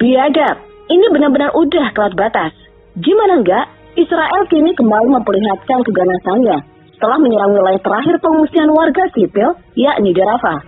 Biadab, ini benar-benar udah kelewat batas. Gimana enggak, Israel kini kembali memperlihatkan keganasannya setelah menyerang wilayah terakhir pengungsian warga sipil, yakni di Rafah.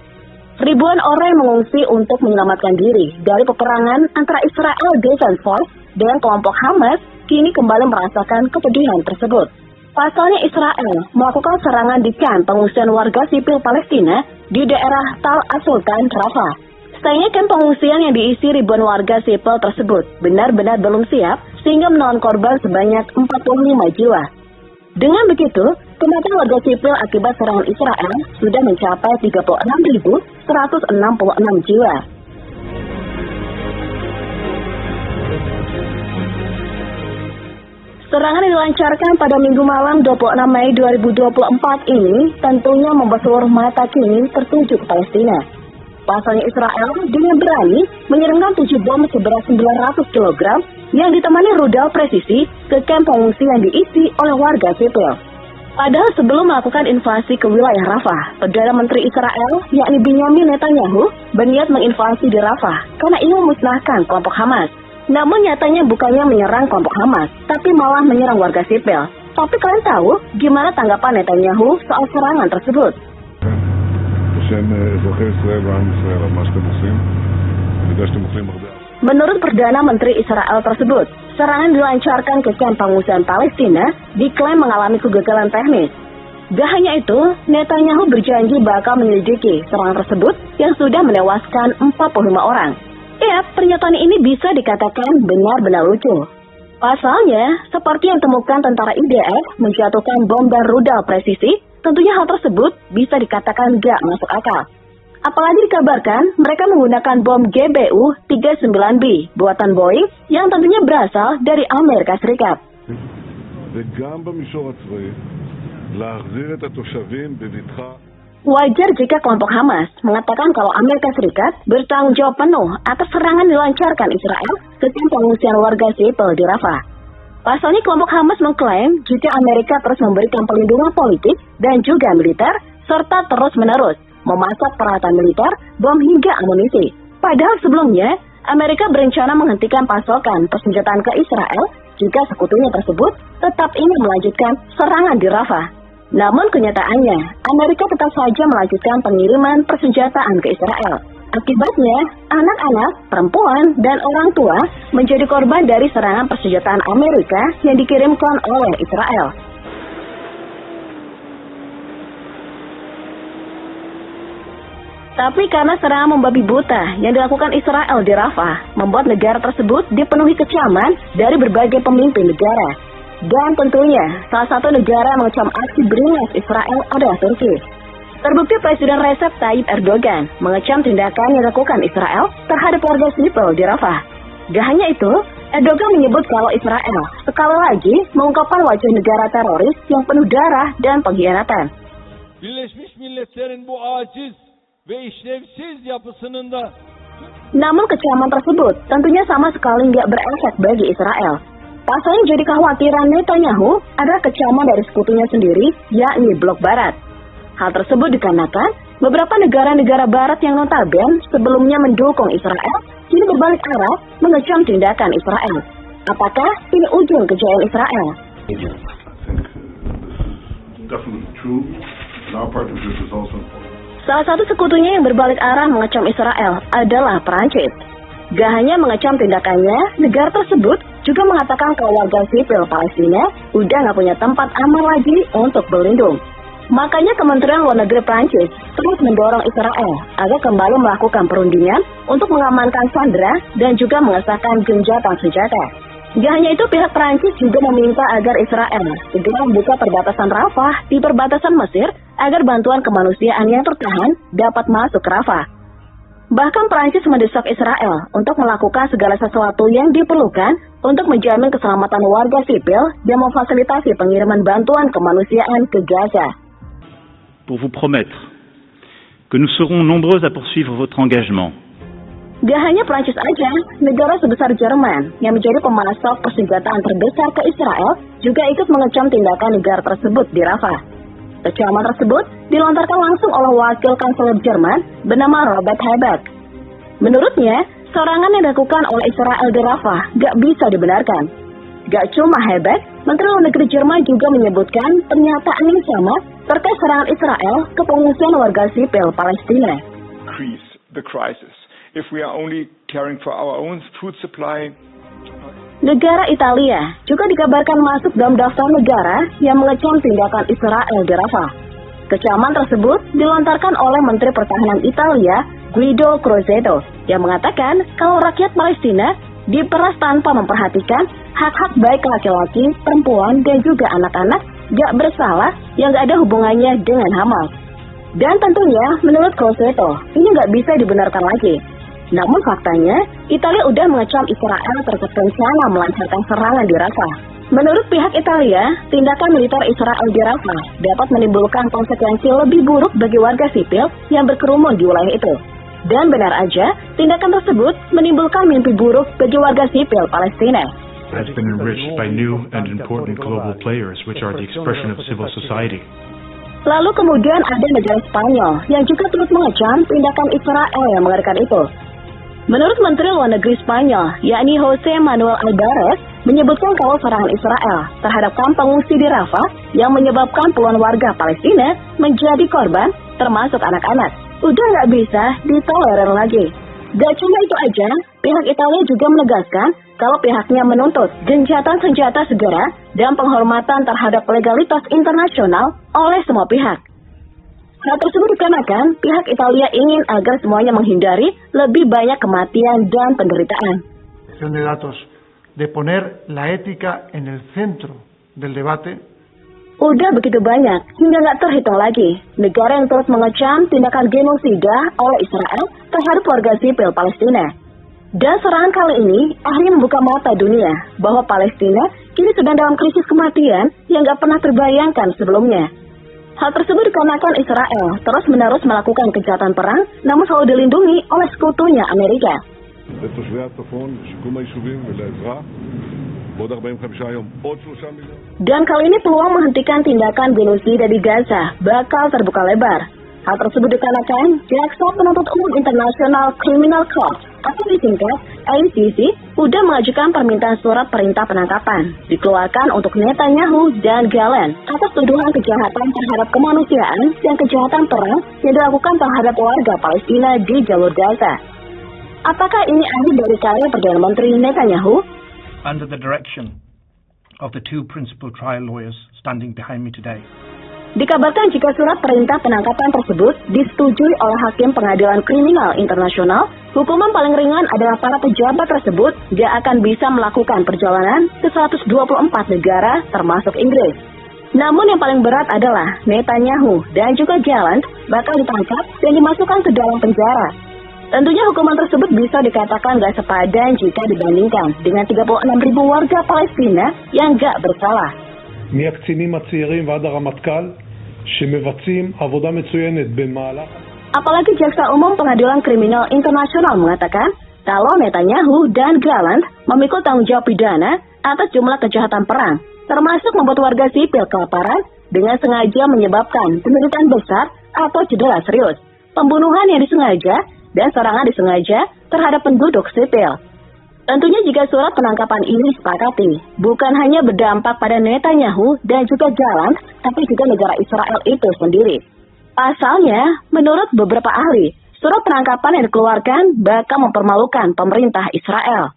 Ribuan orang yang mengungsi untuk menyelamatkan diri dari peperangan antara Israel Defense Force dengan kelompok Hamas kini kembali merasakan kepedihan tersebut. Pasalnya Israel melakukan serangan di kamp pengungsian warga sipil Palestina di daerah Tal As-Sultan, Rafah. Sayangnya kamp pengungsian yang diisi ribuan warga sipil tersebut benar-benar belum siap sehingga menelan korban sebanyak 45 jiwa. Dengan begitu, kematian warga sipil akibat serangan Israel sudah mencapai 36.166 jiwa. Serangan yang dilancarkan pada Minggu malam 26 Mei 2024 ini tentunya membuat seluruh mata kini tertuju ke Palestina. Pasalnya Israel dengan berani mengirimkan 7 bom seberat 900 kg yang ditemani rudal presisi ke kamp pengungsi yang diisi oleh warga sipil. Padahal sebelum melakukan invasi ke wilayah Rafah, Perdana Menteri Israel yakni Benyamin Netanyahu berniat menginvasi di Rafah karena ingin memusnahkan kelompok Hamas. Namun nyatanya bukannya menyerang kelompok Hamas, tapi malah menyerang warga sipil. Tapi kalian tahu gimana tanggapan Netanyahu soal serangan tersebut? Menurut Perdana Menteri Israel tersebut, serangan dilancarkan ke kamp pengungsian Palestina diklaim mengalami kegagalan teknis. Gak hanya itu, Netanyahu berjanji bakal menyelidiki serangan tersebut yang sudah menewaskan 45 orang. Ya, pernyataan ini bisa dikatakan benar-benar lucu. Pasalnya, seperti yang ditemukan tentara IDF menjatuhkan bom dan rudal presisi, tentunya hal tersebut bisa dikatakan gak masuk akal. Apalagi dikabarkan mereka menggunakan bom GBU-39B buatan Boeing yang tentunya berasal dari Amerika Serikat. Wajar jika kelompok Hamas mengatakan kalau Amerika Serikat bertanggung jawab penuh atas serangan dilancarkan Israel ke kamp pengungsian warga sipil di Rafah. Pasalnya kelompok Hamas mengklaim jika Amerika terus memberikan perlindungan politik dan juga militer, serta terus-menerus memasak peralatan militer, bom hingga amunisi. Padahal sebelumnya, Amerika berencana menghentikan pasokan persenjataan ke Israel jika sekutunya tersebut tetap ingin melanjutkan serangan di Rafah. Namun kenyataannya, Amerika tetap saja melanjutkan pengiriman persenjataan ke Israel. Akibatnya, anak-anak, perempuan, dan orang tua menjadi korban dari serangan persenjataan Amerika yang dikirimkan oleh Israel. Tapi karena serangan membabi buta yang dilakukan Israel di Rafah, membuat negara tersebut dipenuhi kecaman dari berbagai pemimpin negara. Dan tentunya, salah satu negara yang mengecam aksi beringas Israel adalah Turki. Terbukti Presiden Recep Tayyip Erdogan mengecam tindakan yang dilakukan Israel terhadap warga sipil di Rafah. Gak hanya itu, Erdogan menyebut kalau Israel sekali lagi mengungkapkan wajah negara teroris yang penuh darah dan pengkhianatan. Birleşmiş Milletler'in bu aciz ve işlevsiz yapısının da Namun kecaman tersebut tentunya sama sekali nggak berefek bagi Israel. Pasalnya jadi kekhawatiran Netanyahu adalah kecaman dari sekutunya sendiri, yakni Blok Barat. Hal tersebut dikarenakan beberapa negara-negara Barat yang notabene sebelumnya mendukung Israel, kini berbalik arah mengecam tindakan Israel. Apakah ini ujung kejayaan Israel? Salah satu sekutunya yang berbalik arah mengecam Israel adalah Perancis. Gak hanya mengecam tindakannya, negara tersebut juga mengatakan kalau warga sipil Palestina udah gak punya tempat aman lagi untuk berlindung. Makanya Kementerian Luar Negeri Prancis terus mendorong Israel agar kembali melakukan perundingan untuk mengamankan sandera dan juga mengesahkan gencatan senjata. Gak hanya itu, pihak Prancis juga meminta agar Israel segera membuka perbatasan Rafah di perbatasan Mesir agar bantuan kemanusiaan yang tertahan dapat masuk ke Rafah. Bahkan Prancis mendesak Israel untuk melakukan segala sesuatu yang diperlukan untuk menjamin keselamatan warga sipil dan memfasilitasi pengiriman bantuan kemanusiaan ke Gaza. Pour vous promettre que nous serons nombreux à poursuivre votre engagement. Gak hanya Prancis aja, negara sebesar Jerman yang menjadi pemasok persenjataan terbesar ke Israel juga ikut mengecam tindakan negara tersebut di Rafah. Kecaman tersebut dilontarkan langsung oleh wakil kanselir Jerman bernama Robert Habeck. Menurutnya, Serangan yang dilakukan oleh Israel di Rafah gak bisa dibenarkan. Gak cuma hebat, Menteri Luar Negeri Jerman juga menyebutkan pernyataan yang sama terkait serangan Israel ke pengungsian warga sipil Palestina. Increase the crisis. If we are only caring for our own food supply. Negara Italia juga dikabarkan masuk dalam daftar negara yang mengecam tindakan Israel di Rafah. Kecaman tersebut dilontarkan oleh Menteri Pertahanan Italia, Guido Crosetto, yang mengatakan kalau rakyat Palestina diperas tanpa memperhatikan hak-hak baik laki-laki, perempuan, dan juga anak-anak gak bersalah yang gak ada hubungannya dengan Hamas. Dan tentunya, menurut Crosetto, ini gak bisa dibenarkan lagi. Namun faktanya, Italia udah mengecam Israel terkait rencana melancarkan serangan di Rafah. Menurut pihak Italia, tindakan militer Israel di Rafah dapat menimbulkan konsekuensi lebih buruk bagi warga sipil yang berkerumun di wilayah itu. Dan benar aja, tindakan tersebut menimbulkan mimpi buruk bagi warga sipil Palestina. Has been enriched by new and important global players, which are the expression of civil society. Lalu kemudian ada negara Spanyol yang juga turut mengecam tindakan Israel yang mengerikan itu. Menurut Menteri Luar Negeri Spanyol, yakni José Manuel Álvarez, menyebutkan kalau serangan Israel terhadap kamp pengungsi di Rafah yang menyebabkan puluhan warga Palestina menjadi korban, termasuk anak-anak, udah nggak bisa ditolerir lagi. Gak cuma itu aja, pihak Italia juga menegaskan kalau pihaknya menuntut gencatan senjata segera dan penghormatan terhadap legalitas internasional oleh semua pihak. Hal tersebut dikarenakan pihak Italia ingin agar semuanya menghindari lebih banyak kematian dan penderitaan. De datos de poner la ética en el centro del debate. Udah begitu banyak hingga nggak terhitung lagi negara yang terus mengecam tindakan genosida oleh Israel terhadap warga sipil Palestina. Dan serangan kali ini akhirnya membuka mata dunia bahwa Palestina kini sedang dalam krisis kematian yang nggak pernah terbayangkan sebelumnya. Hal tersebut dikarenakan Israel terus-menerus melakukan kejahatan perang, namun selalu dilindungi oleh sekutunya Amerika. Dan kali ini peluang menghentikan tindakan genosida di Gaza bakal terbuka lebar. Hal tersebut dikarenakan Jaksa Penuntut Umum International Criminal Court atau disingkat ICC sudah mengajukan permintaan surat perintah penangkapan dikeluarkan untuk Netanyahu dan Gallant atas tuduhan kejahatan terhadap kemanusiaan dan kejahatan perang yang dilakukan terhadap warga Palestina di jalur Gaza. Apakah ini akhir dari karir Perdana Menteri Netanyahu? Under the direction of the two principal trial lawyers standing behind me today. Dikabarkan jika surat perintah penangkapan tersebut disetujui oleh Hakim Pengadilan Kriminal Internasional, hukuman paling ringan adalah para pejabat tersebut gak akan bisa melakukan perjalanan ke 124 negara termasuk Inggris. Namun yang paling berat adalah Netanyahu dan juga Gallant bakal ditangkap dan dimasukkan ke dalam penjara. Tentunya hukuman tersebut bisa dikatakan gak sepadan jika dibandingkan dengan 36.000 warga Palestina yang gak bersalah. מהקצינים הצעירים ועד הרמטכ"ל שמבצעים עבודה מצוינת במהלך. Apalagi Jaksa Umum Pengadilan Kriminal Internasional mengatakan kalau Netanyahu dan Gallant memikul tanggung jawab pidana atas jumlah kejahatan perang, termasuk membuat warga sipil kelaparan dengan sengaja menyebabkan penderitaan besar atau cedera serius, pembunuhan yang disengaja, dan serangan disengaja terhadap penduduk sipil. Tentunya jika surat penangkapan ini disepakati, bukan hanya berdampak pada Netanyahu dan juga Gallant, tapi juga negara Israel itu sendiri. Pasalnya, menurut beberapa ahli, surat penangkapan yang dikeluarkan bakal mempermalukan pemerintah Israel.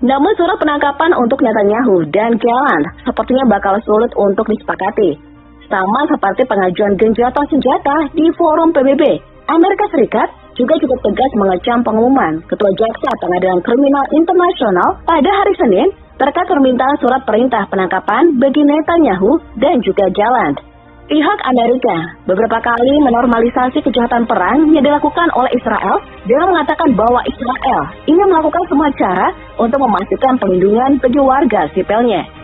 Namun surat penangkapan untuk Netanyahu dan Gallant sepertinya bakal sulit untuk disepakati. Sama seperti pengajuan gencatan senjata di forum PBB, Amerika Serikat juga cukup tegas mengecam pengumuman Ketua Jaksa Pengadilan Kriminal Internasional pada hari Senin terkait permintaan surat perintah penangkapan bagi Netanyahu dan juga Gallant. Pihak Amerika beberapa kali menormalisasi kejahatan perang yang dilakukan oleh Israel dengan mengatakan bahwa Israel ingin melakukan semua cara untuk memastikan perlindungan bagi warga sipilnya.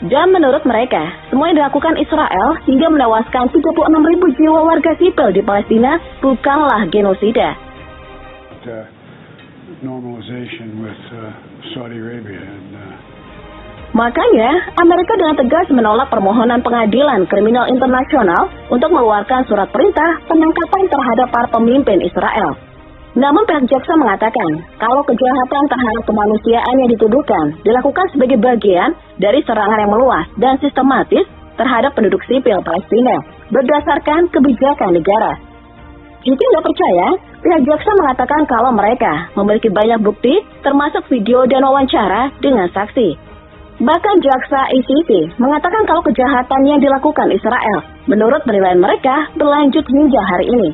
Dan menurut mereka, semua yang dilakukan Israel hingga menewaskan 36.000 jiwa warga sipil di Palestina bukanlah genosida. Makanya, Amerika dengan tegas menolak permohonan pengadilan kriminal internasional untuk mengeluarkan surat perintah penangkapan terhadap para pemimpin Israel. Namun pihak jaksa mengatakan, kalau kejahatan terhadap kemanusiaan yang dituduhkan dilakukan sebagai bagian dari serangan yang meluas dan sistematis terhadap penduduk sipil Palestina berdasarkan kebijakan negara. Jika tidak percaya, pihak jaksa mengatakan kalau mereka memiliki banyak bukti termasuk video dan wawancara dengan saksi. Bahkan jaksa ICC mengatakan kalau kejahatan yang dilakukan Israel menurut penilaian mereka berlanjut hingga hari ini.